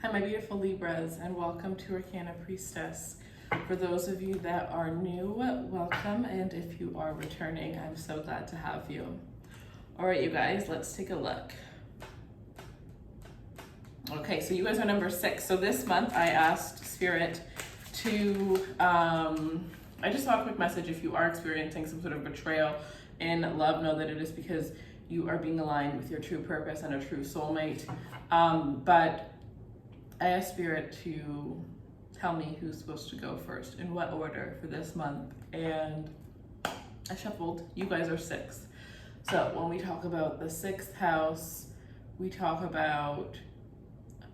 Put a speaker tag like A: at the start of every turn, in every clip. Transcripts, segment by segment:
A: Hi, my beautiful Libras, and welcome to Arcana Priestess. For those of you that are new, welcome, and if you are returning, I'm so glad to have you. All right, you guys, let's take a look. Okay, so you guys are number 6. So this month I asked Spirit to, I just saw a quick message. If you are experiencing some sort of betrayal in love, know that it is because you are being aligned with your true purpose and a true soulmate. But I asked Spirit to tell me who's supposed to go first, in what order for this month, and I shuffled. You guys are 6. So when we talk about the 6th house, we talk about,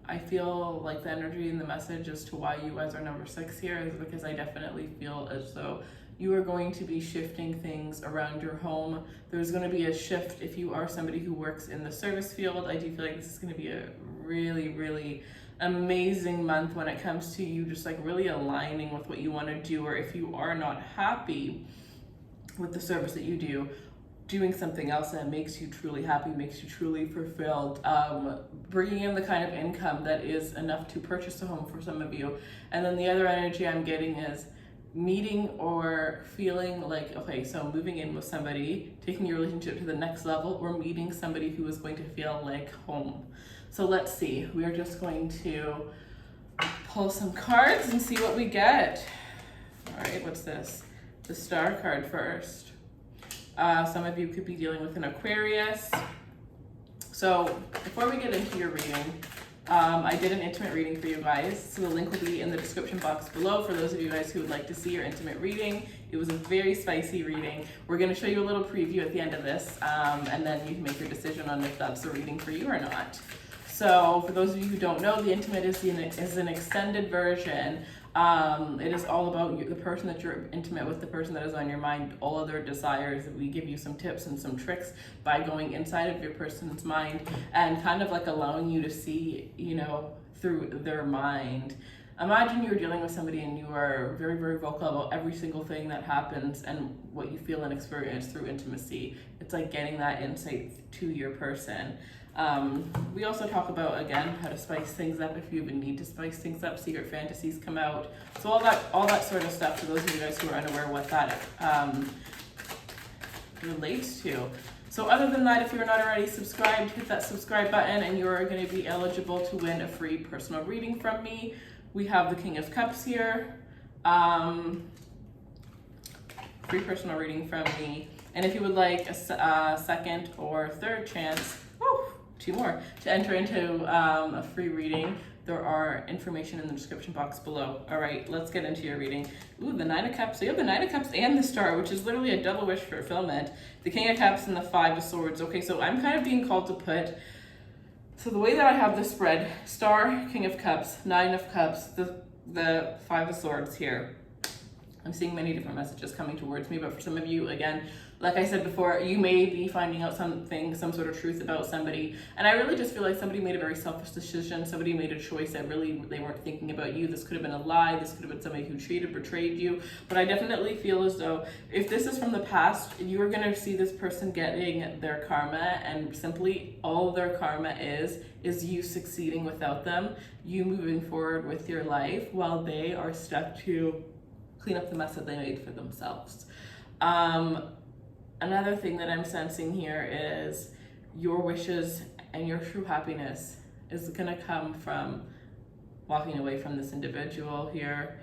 A: I feel like the energy and the message as to why you guys are number 6 here is because I definitely feel as though you are going to be shifting things around your home. There's going to be a shift if you are somebody who works in the service field. I do feel like this is going to be a really amazing month when it comes to you just like really aligning with what you want to do, or if you are not happy with the service that you do, doing something else that makes you truly happy, makes you truly fulfilled, bringing in the kind of income that is enough to purchase a home for some of you. And then the other energy I'm getting is meeting or feeling like, okay, so moving in with somebody, taking your relationship to the next level, or meeting somebody who is going to feel like home. So let's see, we are just going to pull some cards and see what we get. All right, what's this? The Star card first. Some of you could be dealing with an Aquarius. So before we get into your reading, I did an intimate reading for you guys. So the link will be in the description box below for those of you guys who would like to see your intimate reading. It was a very spicy reading. We're going to show you a little preview at the end of this, and then you can make your decision on if that's the reading for you or not. So for those of you who don't know, the intimate is an extended version. It is all about the person that you're intimate with, the person that is on your mind, all of their desires. We give you some tips and some tricks by going inside of your person's mind and kind of like allowing you to see, you know, through their mind. Imagine you're dealing with somebody and you are very vocal about every single thing that happens and what you feel and experience through intimacy. It's like getting that insight to your person. We also talk about, again, how to spice things up if you even need to spice things up. Secret fantasies come out. So all that sort of stuff, for those of you guys who are unaware what that relates to. So other than that, if you're not already subscribed, hit that subscribe button and you're going to be eligible to win a free personal reading from me. We have the King of Cups here. Free personal reading from me. And if you would like a second or third chance, 2 more, to enter into a free reading, there are information in the description box below. All right, let's get into your reading. Ooh, the 9 of Cups. So you have the 9 of Cups and the Star, which is literally a double wish fulfillment. The King of Cups and the 5 of Swords. Okay, so I'm kind of being called to put, so the way that I have this spread, Star, King of Cups, 9 of Cups, the 5 of Swords here. I'm seeing many different messages coming towards me, but for some of you, again, like I said before, you may be finding out some sort of truth about somebody. And I really just feel like somebody made a very selfish decision. Somebody made a choice that really, they weren't thinking about you. This could have been a lie. This could have been somebody who betrayed you. But I definitely feel as though if this is from the past, you are going to see this person getting their karma, and simply all their karma is you succeeding without them, you moving forward with your life while they are stuck to clean up the mess that they made for themselves. Another thing that I'm sensing here is your wishes and your true happiness is gonna come from walking away from this individual here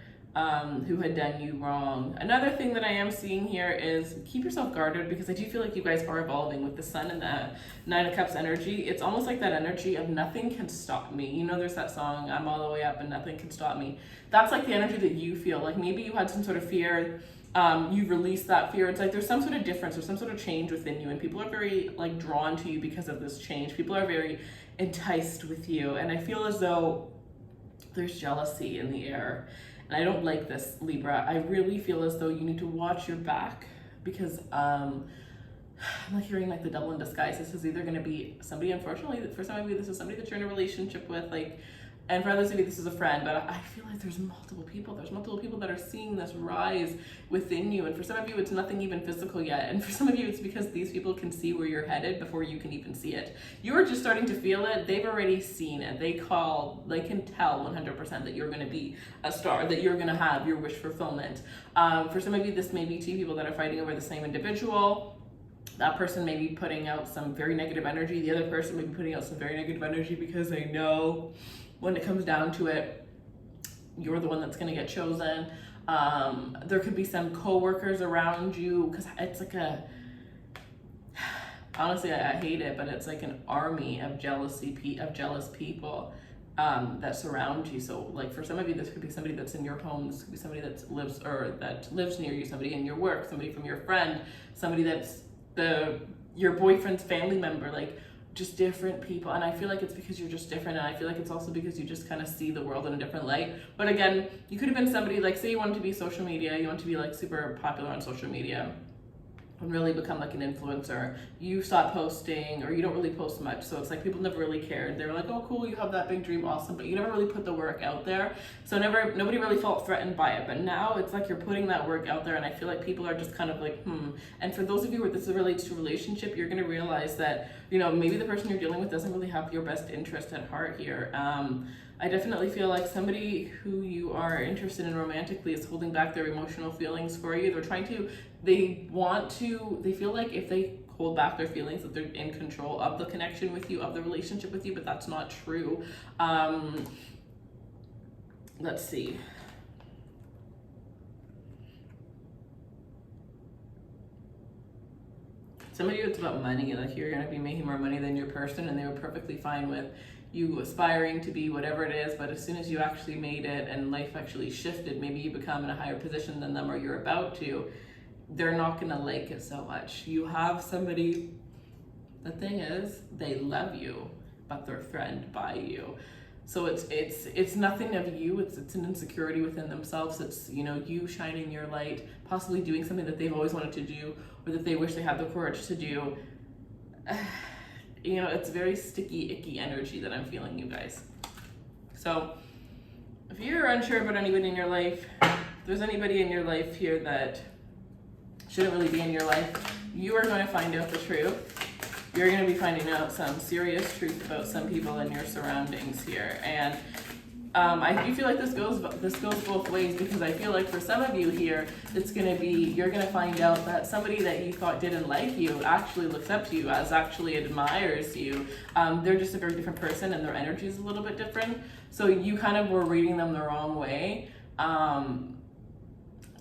A: who had done you wrong. Another thing that I am seeing here is keep yourself guarded, because I do feel like you guys are evolving with the Sun and the 9 of Cups energy. It's almost like that energy of nothing can stop me. You know, there's that song, I'm all the way up and nothing can stop me. That's like the energy that you feel. Like maybe you had some sort of fear, you release that fear. It's like there's some sort of difference or some sort of change within you, and people are very like drawn to you because of this change. People are very enticed with you, and I feel as though there's jealousy in the air. And I don't like this, Libra. I really feel as though you need to watch your back, because I'm like hearing like the devil in disguise. This is either going to be somebody, unfortunately, for some of you, this is somebody that you're in a relationship with, like And for others of you, this is a friend, but I feel like there's multiple people. There's multiple people that are seeing this rise within you. And for some of you, it's nothing even physical yet. And for some of you, it's because these people can see where you're headed before you can even see it. You're just starting to feel it. They've already seen it. They can tell 100% that you're going to be a star, that you're going to have your wish fulfillment. For some of you, this may be two people that are fighting over the same individual. That person may be putting out some very negative energy. The other person may be putting out some very negative energy because they know when it comes down to it, you're the one that's going to get chosen. There could be some co-workers around you, because it's like honestly, I hate it, but it's like an army of jealous people that surround you. So like for some of you, this could be somebody that's in your home, this could be somebody that lives near you, somebody in your work, somebody from your friend, somebody that's your boyfriend's family member, like just different people. And I feel like it's because you're just different, and I feel like it's also because you just kind of see the world in a different light. But again, you could have been somebody, like say you wanted to be social media, you want to be like super popular on social media and really become like an influencer. You stop posting, or you don't really post much, so it's like people never really cared. They were like, oh cool, you have that big dream, awesome, but you never really put the work out there, so nobody really felt threatened by it. But now it's like you're putting that work out there, and I feel like people are just kind of like And for those of you where this relates to relationship, you're going to realize that, you know, maybe the person you're dealing with doesn't really have your best interest at heart here. I definitely feel like somebody who you are interested in romantically is holding back their emotional feelings for you. They feel like if they hold back their feelings, that they're in control of the connection with you, of the relationship with you, but that's not true. Let's see. Some of you, it's about money. Like you're going to be making more money than your person, and they were perfectly fine with you aspiring to be whatever it is. But as soon as you actually made it and life actually shifted, maybe you become in a higher position than them, or you're about to, they're not going to like it so much. You have somebody, the thing is, they love you, but they're threatened by you. So it's nothing of you, it's an insecurity within themselves. It's, you know, you shining your light, possibly doing something that they've always wanted to do, or that they wish they had the courage to do. You know, it's very sticky, icky energy that I'm feeling, you guys. So if you're unsure about anybody in your life, if there's anybody in your life here that shouldn't really be in your life, you are going to find out the truth. You're going to be finding out some serious truth about some people in your surroundings here. And I do feel like this goes both ways, because I feel like for some of you here, you're going to find out that somebody that you thought didn't like you actually looks up to you, actually admires you. They're just a very different person, and their energy is a little bit different. So you kind of were reading them the wrong way.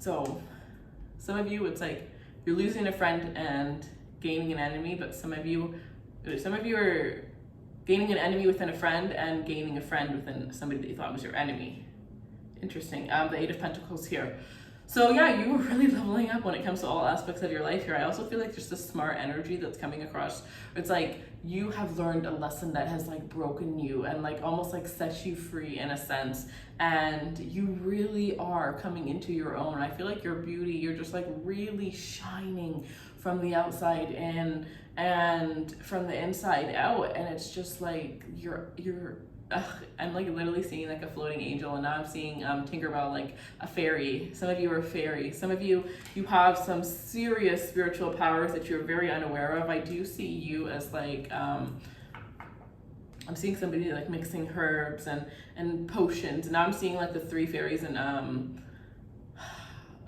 A: So some of you, it's like you're losing a friend and gaining an enemy, but some of you are gaining an enemy within a friend and gaining a friend within somebody that you thought was your enemy. Interesting. The Eight of Pentacles here. So yeah, you were really leveling up when it comes to all aspects of your life here. I also feel like there's this smart energy that's coming across. It's like you have learned a lesson that has like broken you and like almost like set you free in a sense. And you really are coming into your own. I feel like your beauty, you're just like really shining from the outside in and from the inside out. And it's just like I'm like literally seeing like a floating angel, and now I'm seeing Tinkerbell, like a fairy. Some of you are fairy. Some of you have some serious spiritual powers that you're very unaware of. I do see you as like I'm seeing somebody like mixing herbs and potions. And now I'm seeing like the three fairies and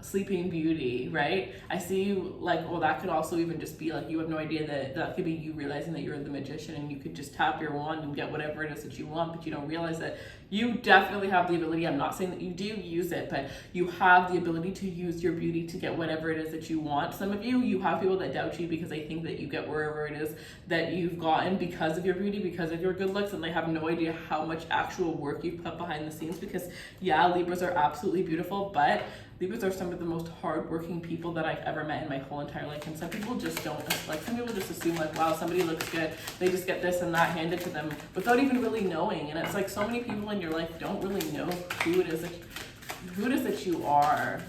A: Sleeping Beauty, right? I see you like, well, that could also even just be like, you have no idea that could be you realizing that you're the magician, and you could just tap your wand and get whatever it is that you want, but you don't realize that you definitely have the ability. I'm not saying that you do use it, but you have the ability to use your beauty to get whatever it is that you want. Some of you have people that doubt you because they think that you get wherever it is that you've gotten because of your beauty, because of your good looks, and they have no idea how much actual work you've put behind the scenes. Because yeah, Libras are absolutely beautiful, but Libras are some of the most hardworking people that I've ever met in my whole entire life. And some people just don't, like some people just assume like, wow, somebody looks good, they just get this and that handed to them without even really knowing. And it's like so many people in your life don't really know who it is that you are.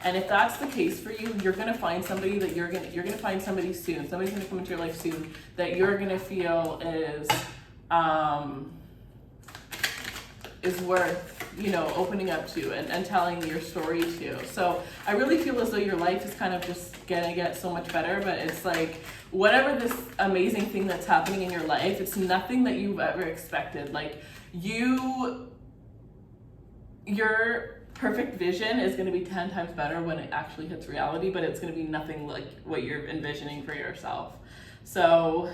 A: And if that's the case for you, you're gonna find somebody that you're gonna find somebody soon. Somebody's gonna come into your life soon that you're gonna feel is is worth, you know, opening up to and telling your story to. So I really feel as though your life is kind of just gonna get so much better, but it's like, whatever this amazing thing that's happening in your life, it's nothing that you've ever expected. Like, your perfect vision is going to be 10 times better when it actually hits reality, but it's going to be nothing like what you're envisioning for yourself. So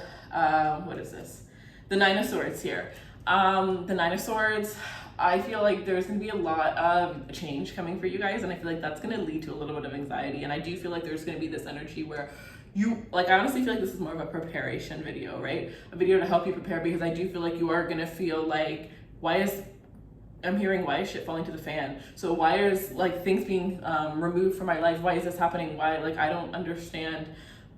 A: what is this? The Nine of Swords here. The Nine of Swords, I feel like there's going to be a lot of change coming for you guys, and I feel like that's going to lead to a little bit of anxiety. And I do feel like there's going to be this energy where you, like, I honestly feel like this is more of a preparation video, right? A video to help you prepare, because I do feel like you are going to feel like, I'm hearing, why is shit falling to the fan? So why is, like, things being removed from my life? Why is this happening? Why, like, I don't understand.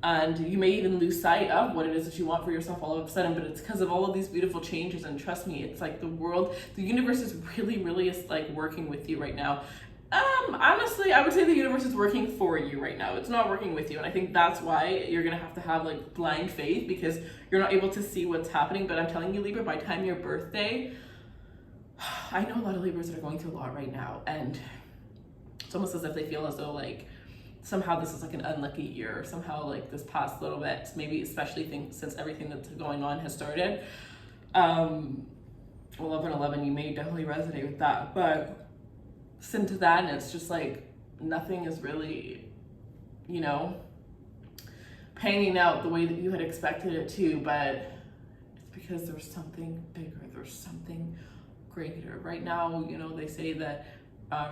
A: And you may even lose sight of what it is that you want for yourself all of a sudden, but it's because of all of these beautiful changes. And trust me, it's like the world, the universe is really is like working with you right now. Honestly, I would say the universe is working for you right now. It's not working with you. And I think that's why you're going to have like blind faith, because you're not able to see what's happening. But I'm telling you, Libra, by the time your birthday, I know a lot of Libras that are going through a lot right now, and it's almost as if they feel as though like somehow this is like an unlucky year, or somehow like this past little bit, maybe especially since everything that's going on has started. 11/11, you may definitely resonate with that, but listen to that, and it's just like nothing is really, you know, panning out the way that you had expected it to, but it's because there's something bigger, there's something greater. Right now, you know, they say that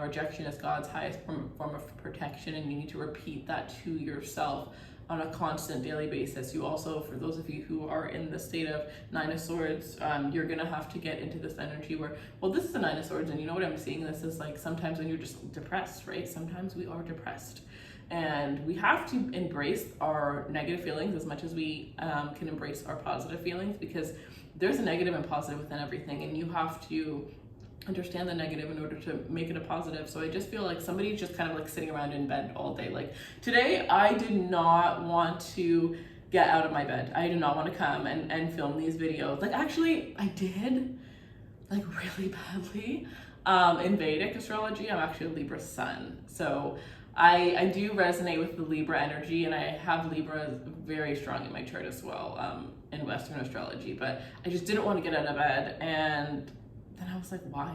A: rejection is God's highest form of protection, and you need to repeat that to yourself on a constant daily basis. You also, for those of you who are in the state of Nine of Swords, you're gonna have to get into this energy where, well, this is the Nine of Swords, and you know what I'm seeing, this is like sometimes when you're just depressed, right? Sometimes we are depressed, and we have to embrace our negative feelings as much as we can embrace our positive feelings, because there's a negative and positive within everything, and you have to understand the negative in order to make it a positive. So I just feel like somebody's just kind of like sitting around in bed all day. Like today, I did not want to get out of my bed. I did not want to come and film these videos. Like, actually, I did, like, really badly. In Vedic astrology, I'm actually a Libra sun. So I do resonate with the Libra energy, and I have Libra very strong in my chart as well, in Western astrology, but I just didn't want to get out of bed. And then I was like, why?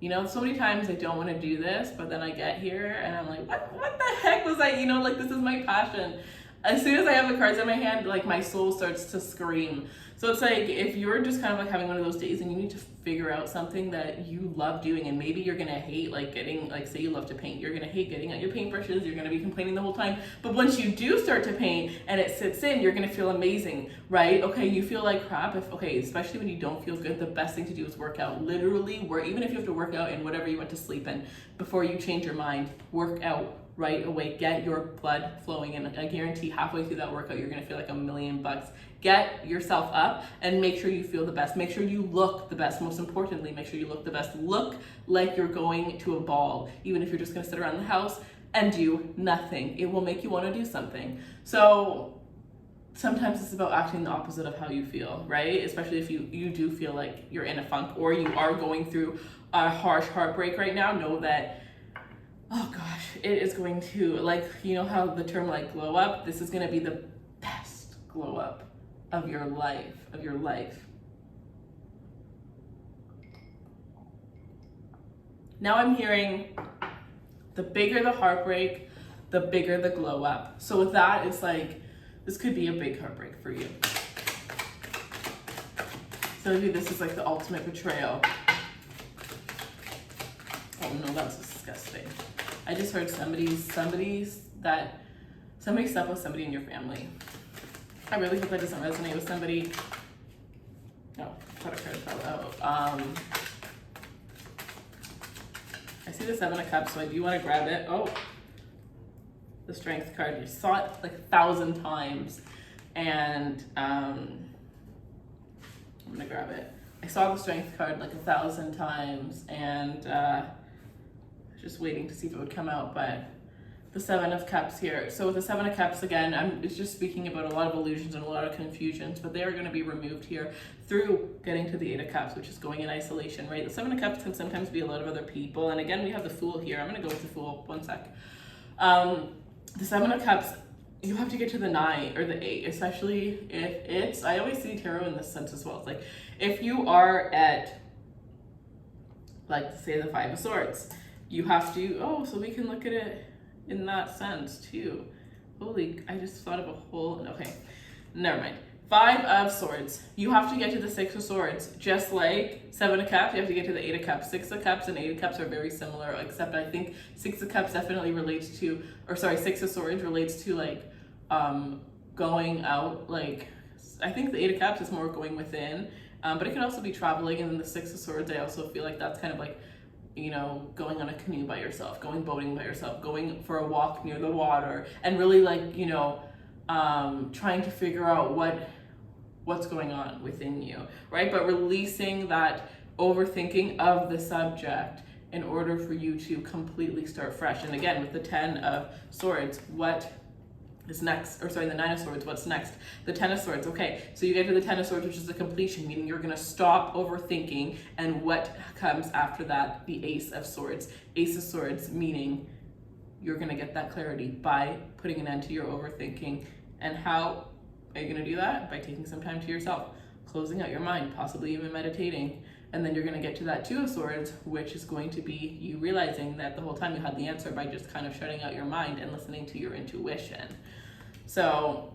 A: You know, so many times I don't want to do this, but then I get here and I'm like, what the heck was I, you know, like, this is my passion. As soon as I have the cards in my hand, like, my soul starts to scream. So it's like, if you're just kind of like having one of those days and you need to figure out something that you love doing, and maybe you're gonna hate like getting, like, say you love to paint, you're gonna hate getting out your paintbrushes, you're gonna be complaining the whole time, but once you do start to paint and it sits in, you're gonna feel amazing, right? Okay, you feel like crap, especially when you don't feel good, the best thing to do is work out. Literally, even if you have to work out in whatever you went to sleep in, before you change your mind, work out right away. Get your blood flowing, and I guarantee halfway through that workout you're gonna feel like $1,000,000. Get yourself up and make sure you feel the best. Make sure you look the best. Most importantly, make sure you look the best. Look like you're going to a ball, even if you're just gonna sit around the house and do nothing. It will make you want to do something. So sometimes it's about acting the opposite of how you feel, right? Especially if you do feel like you're in a funk, or you are going through a harsh heartbreak right now. Know that, oh gosh, it is going to, like, you know how the term like glow up, this is going to be the best glow up of your life. Now I'm hearing the bigger the heartbreak, the bigger the glow up. So with that, it's like, this could be a big heartbreak for you. So maybe this is like the ultimate betrayal. Oh no, that's disgusting. I just heard somebody slept with somebody in your family. I really hope that doesn't resonate with somebody. No, thought a card fell out. I see the Seven of Cups, so I do want to grab it. Oh, the Strength card. You saw it like 1,000 times, and I'm gonna grab it. I saw the Strength card like 1,000 times, and just waiting to see if it would come out, but the Seven of Cups here. So with the Seven of Cups, again, it's just speaking about a lot of illusions and a lot of confusions, but they are going to be removed here through getting to the Eight of Cups, which is going in isolation, right? The Seven of Cups can sometimes be a lot of other people. And again, we have the Fool here. I'm going to go with the Fool. One sec. The Seven of Cups, you have to get to the 9 or the 8, especially if it's, I always see tarot in this sense as well. It's like, if you are at, like, say the 5 of Swords, you have to, oh, so we can look at it in that sense too. Holy, I just thought of a whole, okay, never mind. 5 of Swords, you have to get to the 6 of Swords, just like 7 of Cups, you have to get to the 8 of Cups. 6 of Cups and 8 of Cups are very similar, except I think 6 of Cups definitely relates to, or sorry, 6 of Swords relates to like going out, like, I think the 8 of Cups is more going within, but it can also be traveling, and then the 6 of Swords, I also feel like that's kind of like, you know, going on a canoe by yourself, going boating by yourself, going for a walk near the water, and really like, you know, trying to figure out what's going on within you, right? But releasing that overthinking of the subject in order for you to completely start fresh. And again, with the 10 of Swords, what is next? Or sorry, the 9 of Swords, what's next? The 10 of Swords. Okay, so you get to the 10 of Swords, which is the completion, meaning you're going to stop overthinking. And what comes after that? The Ace of Swords. Ace of Swords, meaning you're going to get that clarity by putting an end to your overthinking. And how are you going to do that? By taking some time to yourself, closing out your mind, possibly even meditating. And then you're going to get to that 2 of Swords, which is going to be you realizing that the whole time you had the answer by just kind of shutting out your mind and listening to your intuition. So,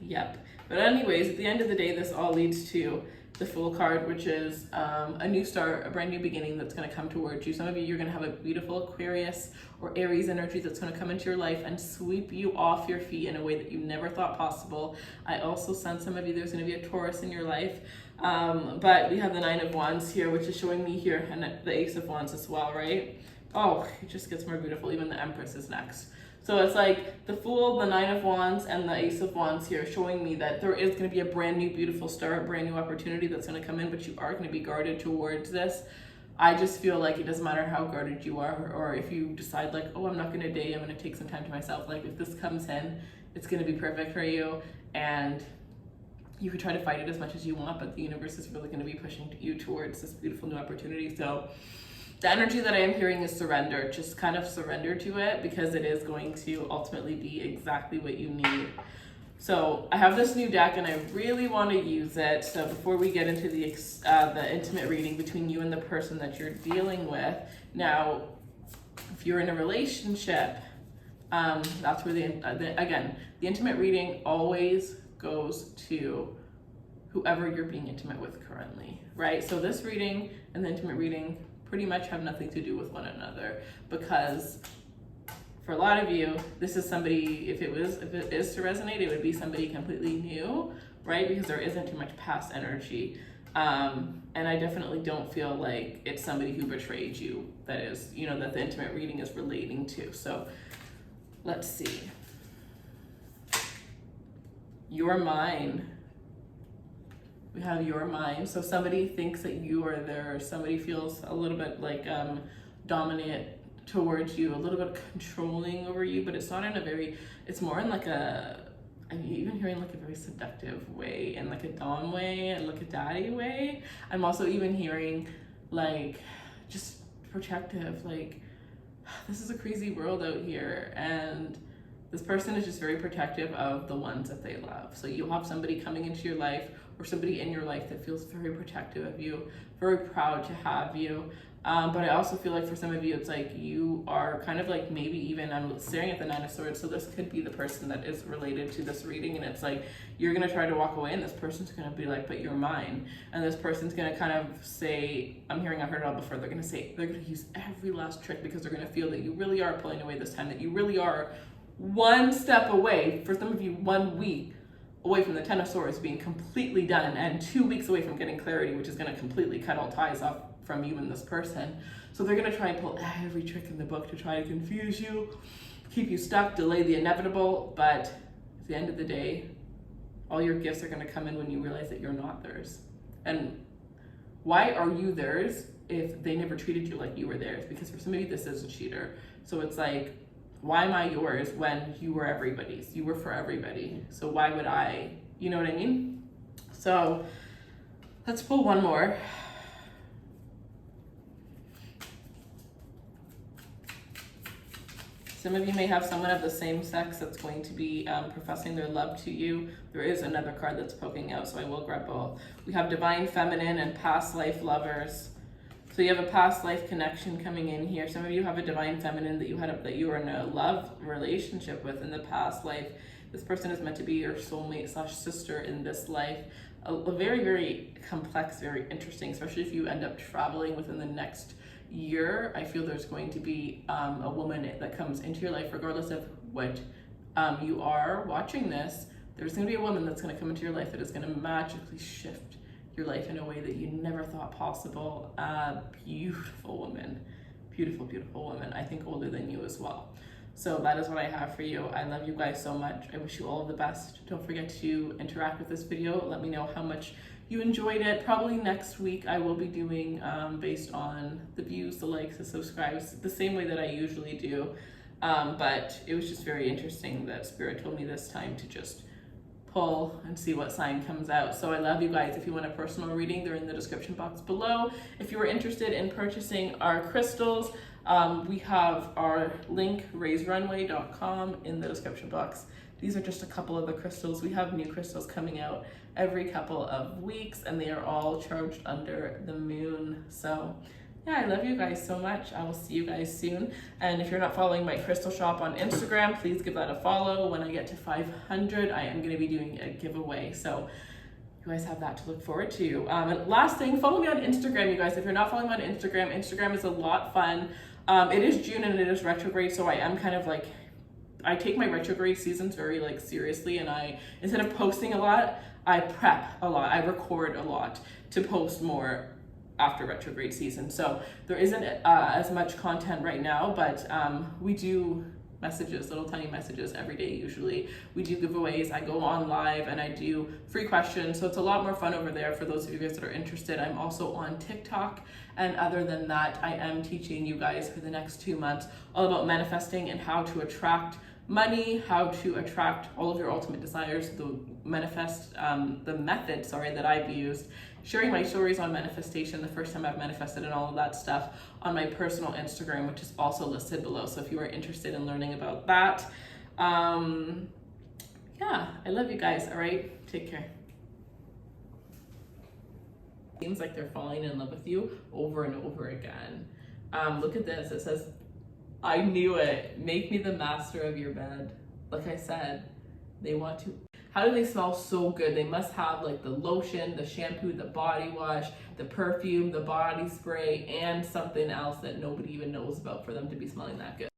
A: yep. But anyways, at the end of the day, this all leads to the Fool card, which is a new start, a brand new beginning that's going to come towards you. Some of you, you're going to have a beautiful Aquarius or Aries energy that's going to come into your life and sweep you off your feet in a way that you never thought possible. I also sense some of you, there's going to be a Taurus in your life. But we have the 9 of Wands here, which is showing me here, and the Ace of Wands as well, right? Oh, it just gets more beautiful. Even the Empress is next. So it's like the Fool, the 9 of Wands, and the Ace of Wands here showing me that there is going to be a brand new, beautiful start, brand new opportunity that's going to come in, but you are going to be guarded towards this. I just feel like it doesn't matter how guarded you are, or if you decide like, oh, I'm not going to date, I'm going to take some time to myself. Like if this comes in, it's going to be perfect for you, and you could try to fight it as much as you want, but the universe is really going to be pushing you towards this beautiful new opportunity. So the energy that I am hearing is surrender. Just kind of surrender to it, because it is going to ultimately be exactly what you need. So I have this new deck and I really want to use it. So before we get into the intimate reading between you and the person that you're dealing with, now, if you're in a relationship, that's where again, the intimate reading always goes to whoever you're being intimate with currently, right? So this reading and the intimate reading pretty much have nothing to do with one another, because for a lot of you, this is somebody, if it is to resonate, it would be somebody completely new, right? Because there isn't too much past energy. And I definitely don't feel like it's somebody who betrayed you, that is, you know, that the intimate reading is relating to. So let's see. Your mind. We have your mind. So somebody thinks that you are there. Somebody feels a little bit like dominant towards you, a little bit controlling over you, but it's not in a very, it's more in like I'm even hearing like a very seductive way, and like a dom way, and like a daddy way. I'm also even hearing like just protective, like this is a crazy world out here, and this person is just very protective of the ones that they love. So you'll have somebody coming into your life, or somebody in your life that feels very protective of you, very proud to have you. But I also feel like for some of you, it's like you are kind of like, maybe even, I'm staring at the 9 of Swords, so this could be the person that is related to this reading, and it's like you're going to try to walk away, and this person's going to be like, but you're mine. And this person's going to kind of say, I heard it all before, they're going to use every last trick, because they're going to feel that you really are pulling away this time, that you really are one step away, for some of you 1 week away from the 10 of Swords being completely done, and 2 weeks away from getting clarity, which is going to completely cut all ties off from you and this person. So they're going to try and pull every trick in the book to try to confuse you, keep you stuck, delay the inevitable. But at the end of the day, all your gifts are going to come in when you realize that you're not theirs. And why are you theirs if they never treated you like you were theirs? Because for some of you, this is a cheater. So it's like, why am I yours when you were everybody's? You were for everybody. So why would I, you know what I mean? So let's pull one more. Some of you may have someone of the same sex that's going to be professing their love to you. There is another card that's poking out, so I will grab both. We have divine feminine and past life lovers. So you have a past life connection coming in here. Some of you have a divine feminine that you were in a love relationship with in the past life. This person is meant to be your soulmate / sister in this life. A very, very complex, very interesting, especially if you end up traveling within the next year. I feel there's going to be a woman that comes into your life, regardless of what you are watching this. There's going to be a woman that's going to come into your life that is going to magically shift your life in a way that you never thought possible. A beautiful woman, beautiful, beautiful woman. I think older than you as well. So that is what I have for you. I love you guys so much. I wish you all the best. Don't forget to interact with this video. Let me know how much you enjoyed it. Probably next week I will be doing based on the views, the likes, the subscribes, the same way that I usually do. But it was just very interesting that Spirit told me this time to just pull and see what sign comes out. So I love you guys. If you want a personal reading, they're in the description box below. If you are interested in purchasing our crystals, we have our link, raiserunway.com, in the description box. These are just a couple of the crystals. We have new crystals coming out every couple of weeks, and they are all charged under the moon. So yeah, I love you guys so much. I will see you guys soon. And if you're not following my crystal shop on Instagram, please give that a follow. When I get to 500, I am going to be doing a giveaway. So you guys have that to look forward to. And last thing, follow me on Instagram, you guys. If you're not following me on Instagram, Instagram is a lot fun. It is June and it is retrograde, so I am kind of like, I take my retrograde seasons very like seriously, and I, instead of posting a lot, I prep a lot, I record a lot to post more after retrograde season. So there isn't as much content right now, but we do messages, little tiny messages every day usually. We do giveaways, I go on live and I do free questions, so it's a lot more fun over there for those of you guys that are interested. I'm also on TikTok, and other than that, I am teaching you guys for the next 2 months all about manifesting and how to attract money, how to attract all of your ultimate desires, the method that I've used, sharing my stories on manifestation, the first time I've manifested, and all of that stuff on my personal Instagram, which is also listed below. So if you are interested in learning about that, yeah, I love you guys. All right, take care. Seems like they're falling in love with you over and over again. Look at this. It says, I knew it. Make me the master of your bed. Like I said, they want to. How do they smell so good? They must have like the lotion, the shampoo, the body wash, the perfume, the body spray, and something else that nobody even knows about for them to be smelling that good.